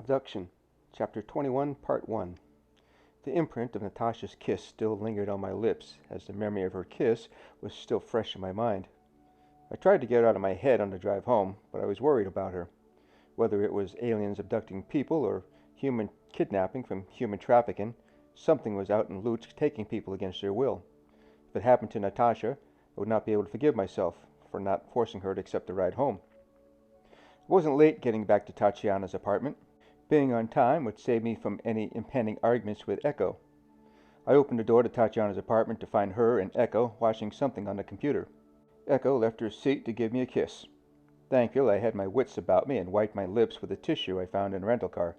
Abduction, Chapter 21, Part 1. The imprint of Natasha's kiss still lingered on my lips, as the memory of her kiss was still fresh in my mind. I tried to get it out of my head on the drive home, but I was worried about her. Whether it was aliens abducting people or human kidnapping from human trafficking, something was out in loose taking people against their will. If it happened to Natasha, I would not be able to forgive myself for not forcing her to accept the ride home. It wasn't late getting back to Tatyana's apartment. Being on time would save me from any impending arguments with Echo. I opened the door to Tatyana's apartment to find her and Echo watching something on the computer. Echo left her seat to give me a kiss. Thankfully, I had my wits about me and wiped my lips with a tissue I found in a rental car.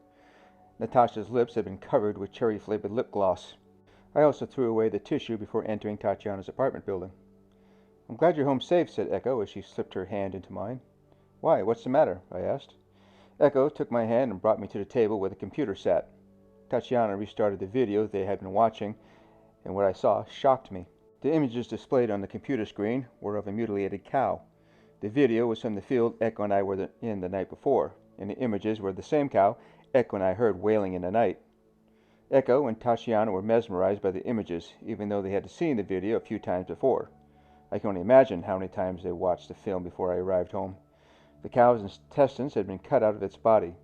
Natasha's lips had been covered with cherry-flavored lip gloss. I also threw away the tissue before entering Tatyana's apartment building. "I'm glad you're home safe," said Echo as she slipped her hand into mine. "Why, what's the matter?" I asked. Echo took my hand and brought me to the table where the computer sat. Tatyana restarted the video they had been watching, and what I saw shocked me. The images displayed on the computer screen were of a mutilated cow. The video was from the field Echo and I were in the night before, and the images were the same cow Echo and I heard wailing in the night. Echo and Tatyana were mesmerized by the images, even though they had seen the video a few times before. I can only imagine how many times they watched the film before I arrived home. The cow's intestines had been cut out of its body,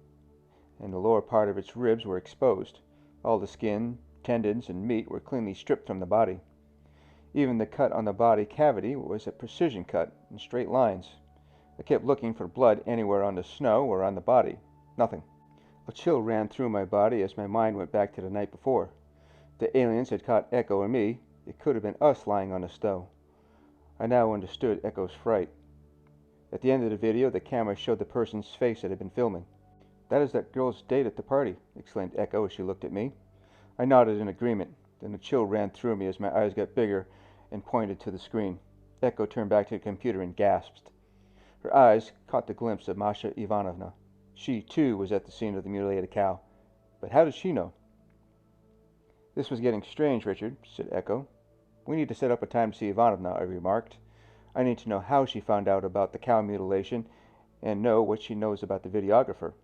and the lower part of its ribs were exposed. All the skin, tendons, and meat were cleanly stripped from the body. Even the cut on the body cavity was a precision cut in straight lines. I kept looking for blood anywhere on the snow or on the body. Nothing. A chill ran through my body as my mind went back to the night before. The aliens had caught Echo and me. It could have been us lying on the snow. I now understood Echo's fright. At the end of the video, the camera showed the person's face that had been filming. "That is that girl's date at the party," exclaimed Echo as she looked at me. I nodded in agreement. Then a chill ran through me as my eyes got bigger and pointed to the screen. Echo turned back to the computer and gasped. Her eyes caught the glimpse of Masha Ivanovna. She, too, was at the scene of the mutilated cow. But how did she know? "This was getting strange, Richard," said Echo. "We need to set up a time to see Ivanovna," I remarked. "I need to know how she found out about the cow mutilation and know what she knows about the videographer."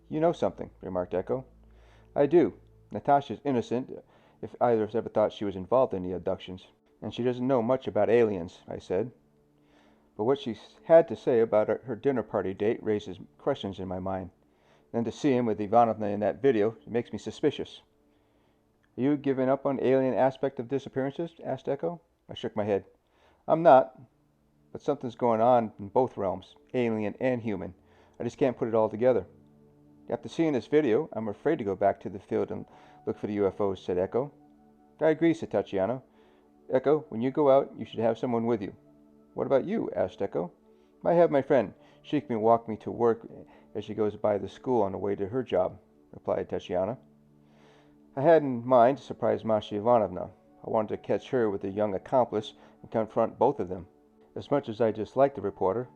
"You know something," remarked Echo. "I do. Natasha's innocent if either of us ever thought she was involved in the abductions. And she doesn't know much about aliens," I said. "But what she had to say about her dinner party date raises questions in my mind. Then to see him with Ivanovna in that video, it makes me suspicious." "Are you giving up on the alien aspect of disappearances?" asked Echo. I shook my head. "I'm not, but something's going on in both realms, alien and human. I just can't put it all together. After seeing this video, I'm afraid to go back to the field and look for the UFOs," said Echo. "I agree," said Tatyana. "Echo, when you go out, you should have someone with you." "What about you?" asked Echo. "I have my friend. She can walk me to work as she goes by the school on the way to her job," replied Tatyana. I had in mind to surprise Masha Ivanovna. I wanted to catch her with a young accomplice and confront both of them. As much as I dislike the reporter,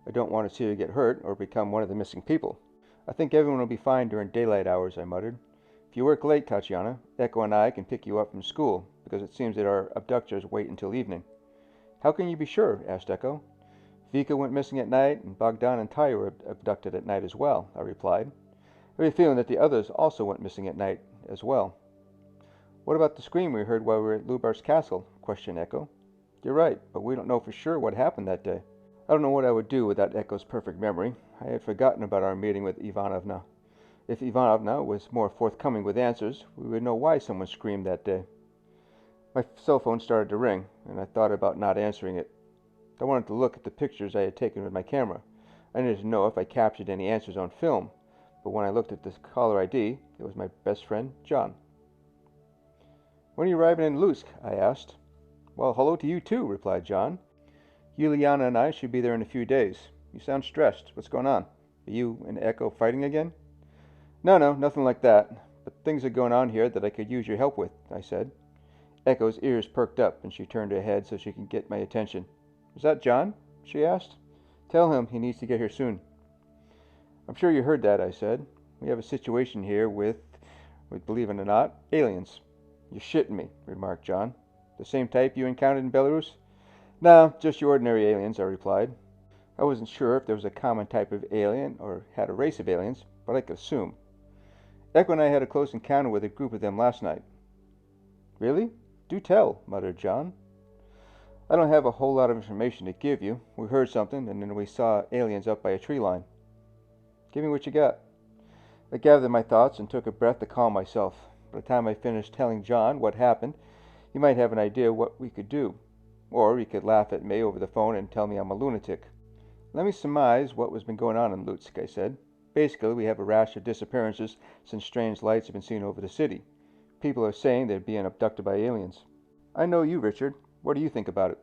I don't want to see her get hurt or become one of the missing people. "I think everyone will be fine during daylight hours," I muttered. "If you work late, Tatyana, Echo and I can pick you up from school, because it seems that our abductors wait until evening." "How can you be sure?" asked Echo. "Vika went missing at night, and Bogdan and Taya were abducted at night as well," I replied. "I have a feeling that the others also went missing at night as well." "What about the scream we heard while we were at Lubar's castle?" questioned Echo. "You're right, but we don't know for sure what happened that day." I don't know what I would do without Echo's perfect memory. I had forgotten about our meeting with Ivanovna. If Ivanovna was more forthcoming with answers, we would know why someone screamed that day. My cell phone started to ring, and I thought about not answering it. I wanted to look at the pictures I had taken with my camera. I needed to know if I captured any answers on film, but when I looked at the caller ID, it was my best friend, John. "When are you arriving in Lutsk?" I asked. "Well, hello to you too," replied John. "Yuliana and I should be there in a few days. You sound stressed. What's going on? Are you and Echo fighting again?" No, nothing like that. But things are going on here that I could use your help with," I said. Echo's ears perked up, and she turned her head so she could get my attention. "Is that John?" she asked. "Tell him he needs to get here soon." "I'm sure you heard that," I said. "We have a situation here with, believe it or not, aliens." "You're shitting me," remarked John. "The same type you encountered in Belarus?" "No, just your ordinary aliens," I replied. I wasn't sure if there was a common type of alien or had a race of aliens, but I could assume. Echo and I had a close encounter with a group of them last night. Really? Do tell, muttered John. I don't have a whole lot of information to give you. We heard something, and then we saw aliens up by a tree line. Give me what you got. I gathered my thoughts and took a breath to calm myself. By the time I finished telling John what happened, he might have an idea what we could do. Or he could laugh at me over the phone and tell me I'm a lunatic. Let me surmise what has been going on in Lutsk, I said. Basically, we have a rash of disappearances since strange lights have been seen over the city. People are saying they're being abducted by aliens. I know you, Richard. What do you think about it?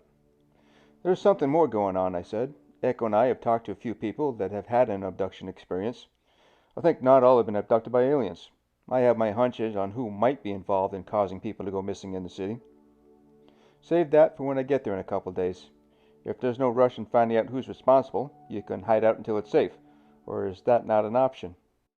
There's something more going on, I said. Echo and I have talked to a few people that have had an abduction experience. I think not all have been abducted by aliens. I have my hunches on who might be involved in causing people to go missing in the city. Save that for when I get there in a couple days. If there's no rush in finding out who's responsible, you can hide out until it's safe. Or is that not an option?